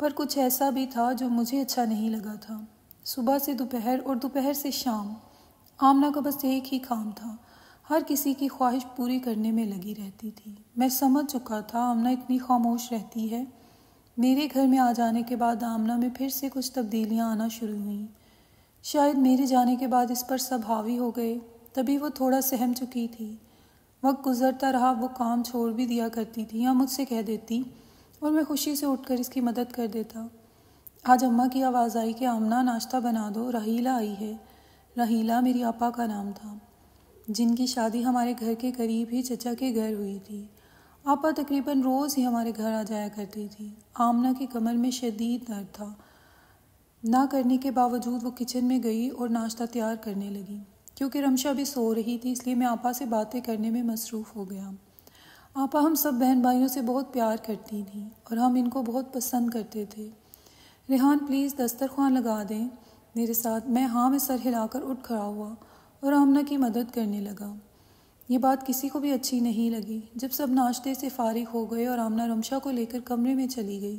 پر کچھ ایسا بھی تھا جو مجھے اچھا نہیں لگا تھا۔ صبح سے دوپہر اور دوپہر سے شام آمنہ کا بس ایک ہی کام تھا، ہر کسی کی خواہش پوری کرنے میں لگی رہتی تھی۔ میں سمجھ چکا تھا آمنہ اتنی خاموش رہتی ہے۔ میرے گھر میں آ جانے کے بعد آمنہ میں پھر سے کچھ تبدیلیاں آنا شروع ہوئیں۔ شاید میرے جانے کے بعد اس پر سب حاوی ہو گئے، تبھی وہ تھوڑا سہم چکی تھی۔ وقت گزرتا رہا، وہ کام چھوڑ بھی دیا کرتی تھی یا مجھ سے کہہ دیتی اور میں خوشی سے اٹھ کر اس کی مدد کر دیتا۔ آج اماں کی آواز آئی کہ آمنہ ناشتہ بنا دو، رحیلہ آئی ہے۔ رحیلہ میری آپا کا نام تھا، جن کی شادی ہمارے گھر کے قریب ہی چچا کے گھر ہوئی تھی۔ آپا تقریباً روز ہی ہمارے گھر آ جایا کرتی تھی۔ آمنہ کی کمر میں شدید درد تھا، نہ کرنے کے باوجود وہ کچن میں گئی اور ناشتہ تیار کرنے لگی۔ کیونکہ رمشا بھی سو رہی تھی اس لیے میں آپا سے باتیں کرنے میں مصروف ہو گیا۔ آپا ہم سب بہن بھائیوں سے بہت پیار کرتی تھیں اور ہم ان کو بہت پسند کرتے تھے۔ ریحان پلیز دسترخوان لگا دیں میرے ساتھ۔ میں سر ہلا کر اٹھ کھڑا ہوا اور آمنہ کی مدد کرنے لگا۔ یہ بات کسی کو بھی اچھی نہیں لگی۔ جب سب ناشتے سے فارغ ہو گئے اور آمنہ رمشا کو لے کر کمرے میں چلی گئی،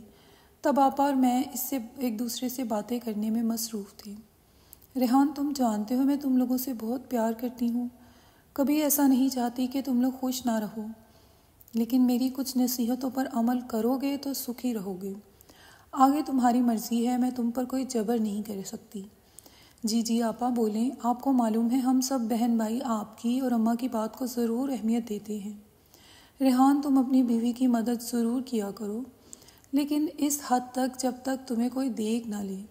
تب آپا اور میں اس سے ایک دوسرے سے باتیں کرنے میں مصروف تھے۔ ریحان، تم جانتے ہو میں تم لوگوں سے بہت پیار کرتی ہوں، کبھی ایسا نہیں چاہتی کہ تم لوگ خوش نہ رہو، لیکن میری کچھ نصیحتوں پر عمل کرو گے تو سکھی رہو گے۔ آگے تمہاری مرضی ہے، میں تم پر کوئی جبر نہیں کر سکتی۔ جی آپا بولیں، آپ کو معلوم ہے ہم سب بہن بھائی آپ کی اور اماں کی بات کو ضرور اہمیت دیتے ہیں۔ ریحان، تم اپنی بیوی کی مدد ضرور کیا کرو، لیکن اس حد تک جب تک تمہیں کوئی دیکھ نہ لے۔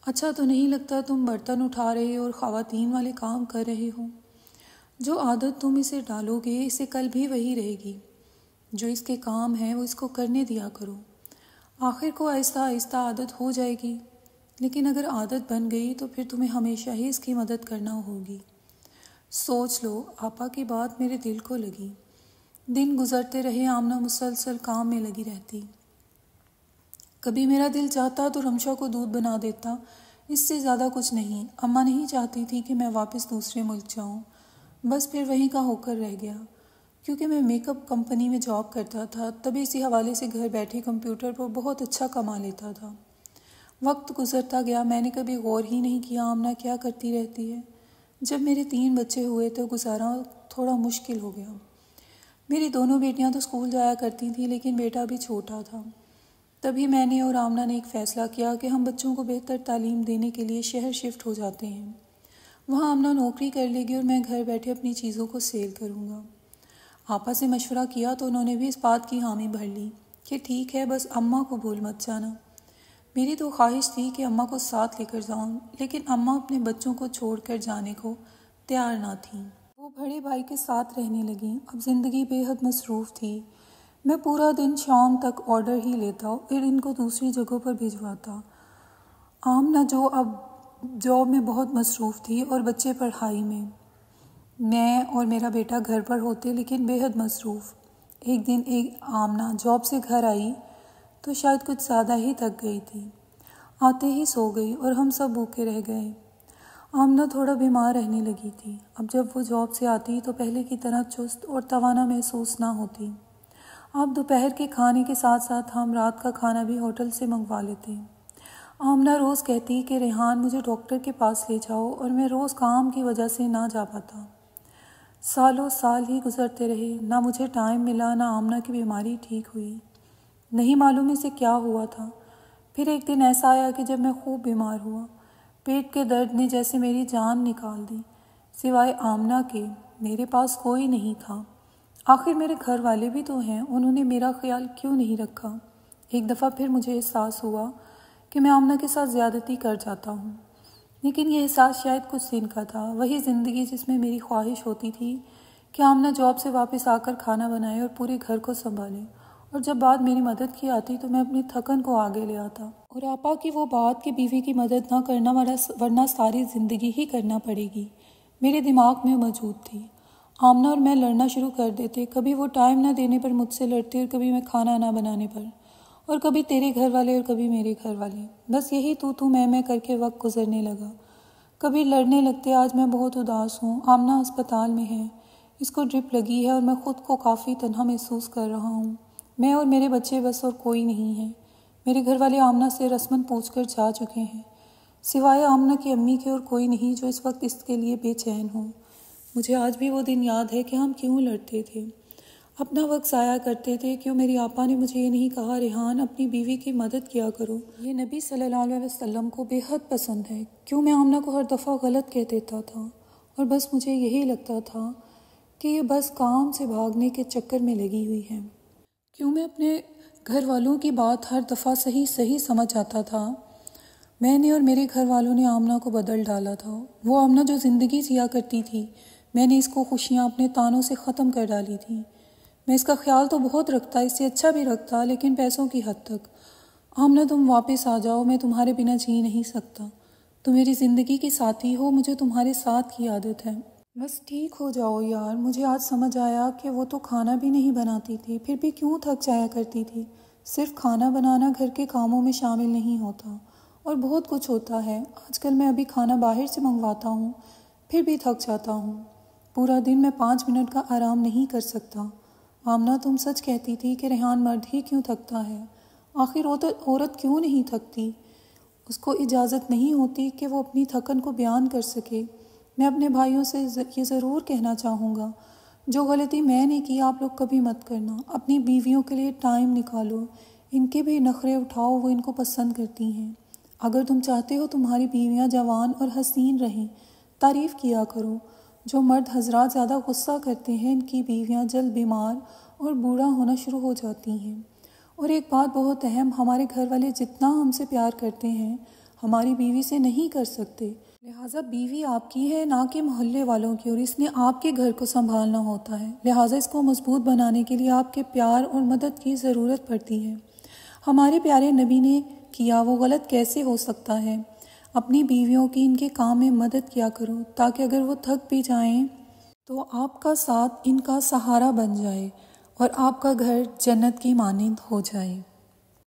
اچھا تو نہیں لگتا تم برتن اٹھا رہے اور خواتین والے کام کر رہے ہو؟ جو عادت تم اسے ڈالو گے اسے کل بھی وہی رہے گی۔ جو اس کے کام ہے وہ اس کو کرنے دیا کرو، آخر کو آہستہ آہستہ عادت ہو جائے گی، لیکن اگر عادت بن گئی تو پھر تمہیں ہمیشہ ہی اس کی مدد کرنا ہوگی۔ سوچ لو، آپا کی بات میرے دل کو لگی۔ دن گزرتے رہے، آمنہ مسلسل کام میں لگی رہتی۔ کبھی میرا دل چاہتا تو رمشا کو دودھ بنا دیتا، اس سے زیادہ کچھ نہیں۔ اماں نہیں چاہتی تھی کہ میں واپس دوسرے ملک جاؤں، بس پھر وہیں کا ہو کر رہ گیا۔ کیونکہ میں میک اپ کمپنی میں جاب کرتا تھا، تبھی اسی حوالے سے گھر بیٹھے کمپیوٹر پر بہت اچھا کما لیتا تھا۔ وقت گزرتا گیا، میں نے کبھی غور ہی نہیں کیا آمنہ کیا کرتی رہتی ہے۔ جب میرے 3 بچے ہوئے تو گزارا تھوڑا مشکل ہو گیا۔ میری دونوں بیٹیاں تو اسکول جایا کرتی تھیں، لیکن بیٹا بھی چھوٹا تھا۔ تبھی میں نے اور آمنہ نے ایک فیصلہ کیا کہ ہم بچوں کو بہتر تعلیم دینے کے لیے شہر شفٹ ہو جاتے ہیں۔ وہاں آمنہ نوکری کر لے گی اور میں گھر بیٹھے اپنی چیزوں کو سیل کروں گا۔ آپا سے مشورہ کیا تو انہوں نے بھی اس بات کی حامی بھر لی کہ ٹھیک ہے، بس اماں کو بھول مت جانا۔ میری تو خواہش تھی کہ اماں کو ساتھ لے کر جاؤں، لیکن اماں اپنے بچوں کو چھوڑ کر جانے کو تیار نہ تھیں۔ وہ بڑے بھائی کے ساتھ رہنے لگیں۔ اب زندگی بے حد مصروف تھی۔ میں پورا دن شام تک آرڈر ہی لیتا، پھر ان کو دوسری جگہوں پر بھجواتا۔ آمنہ جو اب جاب میں بہت مصروف تھی اور بچے پڑھائی میں اور میرا بیٹا گھر پر ہوتے لیکن بے حد مصروف۔ ایک دن آمنہ جاب سے گھر آئی تو شاید کچھ زیادہ ہی تھک گئی تھی، آتے ہی سو گئی اور ہم سب بھوکے رہ گئے۔ آمنہ تھوڑا بیمار رہنے لگی تھی۔ اب جب وہ جاب سے آتی تو پہلے کی طرح چست اور توانا محسوس نہ ہوتی۔ اب دوپہر کے کھانے کے ساتھ ساتھ ہم رات کا کھانا بھی ہوٹل سے منگوا لیتے۔ آمنہ روز کہتی کہ ریحان مجھے ڈاکٹر کے پاس لے جاؤ، اور میں روز کام کی وجہ سے نہ جا پاتا۔ سالوں سال ہی گزرتے رہے، نہ مجھے ٹائم ملا، نہ آمنہ کی بیماری ٹھیک ہوئی۔ نہیں معلوم اسے کیا ہوا تھا۔ پھر ایک دن ایسا آیا کہ جب میں خوب بیمار ہوا، پیٹ کے درد نے جیسے میری جان نکال دی۔ سوائے آمنہ کے میرے پاس کوئی نہیں تھا۔ آخر میرے گھر والے بھی تو ہیں، انہوں نے میرا خیال کیوں نہیں رکھا؟ ایک دفعہ پھر مجھے احساس ہوا کہ میں آمنہ کے ساتھ زیادتی کر جاتا ہوں، لیکن یہ احساس شاید کچھ دن کا تھا۔ وہی زندگی جس میں میری خواہش ہوتی تھی کہ آمنہ جاب سے واپس آ کر کھانا بنائے اور پورے گھر کو سنبھالے، اور جب بات میری مدد کی آتی تو میں اپنی تھکن کو آگے لے آتا۔ اور آپا کی وہ بات کہ بیوی کی مدد نہ کرنا ورنہ ساری زندگی ہی کرنا پڑے گی، میرے دماغ میں موجود تھی۔ آمنہ اور میں لڑنا شروع کر دیتے، کبھی وہ ٹائم نہ دینے پر مجھ سے لڑتی اور کبھی میں کھانا نہ بنانے پر، اور کبھی تیرے گھر والے اور کبھی میرے گھر والے۔ بس یہی تو میں کر کے وقت گزرنے لگا۔ کبھی لڑنے لگتے، آج میں بہت اداس ہوں، آمنہ اسپتال میں ہے، اس کو ڈرپ لگی ہے اور میں خود کو کافی تنہا محسوس کر رہا ہوں۔ میں اور میرے بچے بس، اور کوئی نہیں ہے۔ میرے گھر والے آمنہ سے رسماً پوچھ کر جا چکے ہیں، سوائے آمنہ کی امی کے اور کوئی نہیں جو اس وقت اس کے لیے بے چین ہو۔ مجھے آج بھی وہ دن یاد ہے کہ ہم کیوں لڑتے تھے، اپنا وقت ضائع کرتے تھے۔ کیوں میری آپا نے مجھے یہ نہیں کہا ریحان اپنی بیوی کی مدد کیا کرو، یہ نبی صلی اللہ علیہ وسلم کو بے حد پسند ہے۔ کیوں میں آمنہ کو ہر دفعہ غلط کہہ دیتا تھا اور بس مجھے یہی لگتا تھا کہ یہ بس کام سے بھاگنے کے چکر میں لگی ہوئی ہے۔ کیوں میں اپنے گھر والوں کی بات ہر دفعہ صحیح سمجھ آتا تھا۔ میں نے اور میرے گھر والوں نے آمنہ کو بدل ڈالا تھا۔ وہ آمنہ جو زندگی جیا کرتی تھی، میں نے اس کو خوشیاں اپنے تانوں سے ختم کر ڈالی تھیں۔ میں اس کا خیال تو بہت رکھتا، اس سے اچھا بھی رکھتا، لیکن پیسوں کی حد تک۔ آمنہ تم واپس آ جاؤ، میں تمہارے بنا جی نہیں سکتا۔ تم میری زندگی کی ساتھی ہو، مجھے تمہارے ساتھ کی عادت ہے۔ بس ٹھیک ہو جاؤ یار۔ مجھے آج سمجھ آیا کہ وہ تو کھانا بھی نہیں بناتی تھی، پھر بھی کیوں تھک جایا کرتی تھی۔ صرف کھانا بنانا گھر کے کاموں میں شامل نہیں ہوتا، اور بہت کچھ ہوتا ہے۔ آج کل میں ابھی کھانا باہر سے منگواتا ہوں، پھر بھی تھک جاتا ہوں۔ پورا دن میں 5 منٹ کا آرام نہیں کر سکتا۔ آمنہ تم سچ کہتی تھی کہ ریحان مرد ہی کیوں تھکتا ہے؟ آخر عورت کیوں نہیں تھکتی؟ اس کو اجازت نہیں ہوتی کہ وہ اپنی تھکن کو بیان کر سکے۔ میں اپنے بھائیوں سے یہ ضرور کہنا چاہوں گا، جو غلطی میں نے کی آپ لوگ کبھی مت کرنا۔ اپنی بیویوں کے لیے ٹائم نکالو، ان کے بھی نخرے اٹھاؤ، وہ ان کو پسند کرتی ہیں۔ اگر تم چاہتے ہو تمہاری بیویاں جوان اور حسین رہیں، تعریف کیا کرو۔ جو مرد حضرات زیادہ غصہ کرتے ہیں، ان کی بیویاں جلد بیمار اور بوڑھا ہونا شروع ہو جاتی ہیں۔ اور ایک بات بہت اہم، ہمارے گھر والے جتنا ہم سے پیار کرتے ہیں ہماری بیوی سے نہیں کر سکتے، لہٰذا بیوی آپ کی ہے نہ کہ محلے والوں کی، اور اس نے آپ کے گھر کو سنبھالنا ہوتا ہے، لہٰذا اس کو مضبوط بنانے کے لیے آپ کے پیار اور مدد کی ضرورت پڑتی ہے۔ ہمارے پیارے نبی نے کیا، وہ غلط کیسے ہو سکتا ہے؟ اپنی بیویوں کی ان کے کام میں مدد کیا کرو، تاکہ اگر وہ تھک بھی جائیں تو آپ کا ساتھ ان کا سہارا بن جائے اور آپ کا گھر جنت کی مانند ہو جائے۔